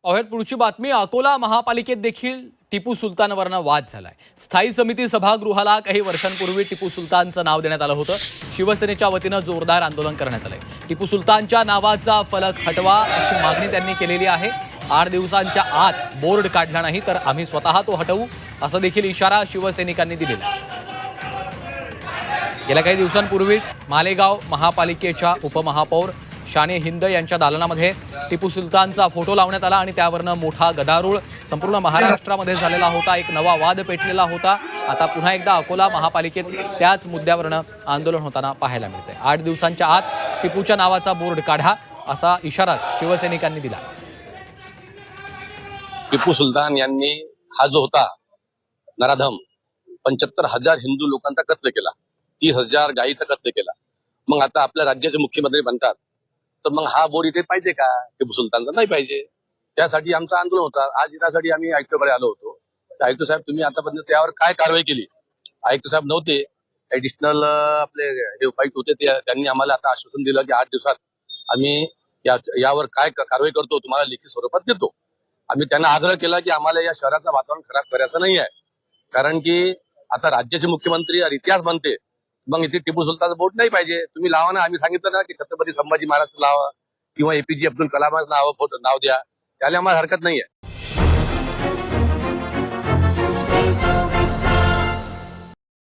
पाहुयात पुढची बातमी. अकोला महापालिकेत देखील टिपू सुलतानवरनं वाद झालाय. स्थायी समिती सभागृहाला काही वर्षांपूर्वी टिपू सुलतानचं नाव देण्यात आलं होतं. शिवसेनेच्या वतीनं जोरदार आंदोलन करण्यात आलंय. टिपू सुलतानच्या नावाचा फलक हटवा अशी मागणी त्यांनी केलेली आहे. 8 दिवसांच्या आत बोर्ड काढला नाही तर आम्ही स्वतः तो हटवू असा देखील इशारा शिवसैनिकांनी दिलेला आहे. गेल्या काही दिवसांपूर्वीच मालेगाव महापालिकेच्या उपमहापौर शाने हिंद यांच्या दालनामध्ये टिपू सुलतानचा फोटो लावण्यात आला आणि त्यावरनं मोठा गदारोळ संपूर्ण महाराष्ट्रामध्ये झालेला होता. एक नवा वाद पेटलेला होता. आता पुन्हा एकदा अकोला महापालिकेत त्याच मुद्द्यावरनं आंदोलन होताना पाहायला मिळतंय. 8 दिवसांच्या आत टिपूच्या नावाचा बोर्ड काढा असा इशाराच शिवसैनिकांनी दिला. टिपू सुलतान यांनी हा जो होता नराधम 75,000 हिंदू लोकांचा कत्ल केला, 30,000 गायीचा कत्ल केला. मग आता आपल्या राज्याचे मुख्यमंत्री बनतात तर मग हा बोर्ड इथे पाहिजे का? टिपू सुलतानचा नाही पाहिजे. त्यासाठी आमचं आंदोलन होतं. आज यासाठी आम्ही आयुक्ताकडे आलो होतो. आयुक्त साहेब, तुम्ही आतापर्यंत त्यावर काय कारवाई केली? आयुक्त साहेब नव्हते, ऍडिशनल आपले हे उपायुक्त होते. त्यांनी आम्हाला आता आश्वासन दिलं की 8 दिवसात आम्ही यावर काय कारवाई करतो तुम्हाला लिखित स्वरूपात देतो. आम्ही त्यांना आग्रह केला की आम्हाला या शहराचं वातावरण खराब करायचं नाही आहे, कारण की आता राज्याचे मुख्यमंत्री इतिहास बनते. मग इथे टिपू सुलतानचा बोर्ड नाही पाहिजे. तुम्ही लावा ना. आम्ही सांगितलं ना की छत्रपती संभाजी महाराज लावा किंवा एपीजे अब्दुल कलामाचं नाव द्या, त्याला आम्हाला हरकत नाही आहे.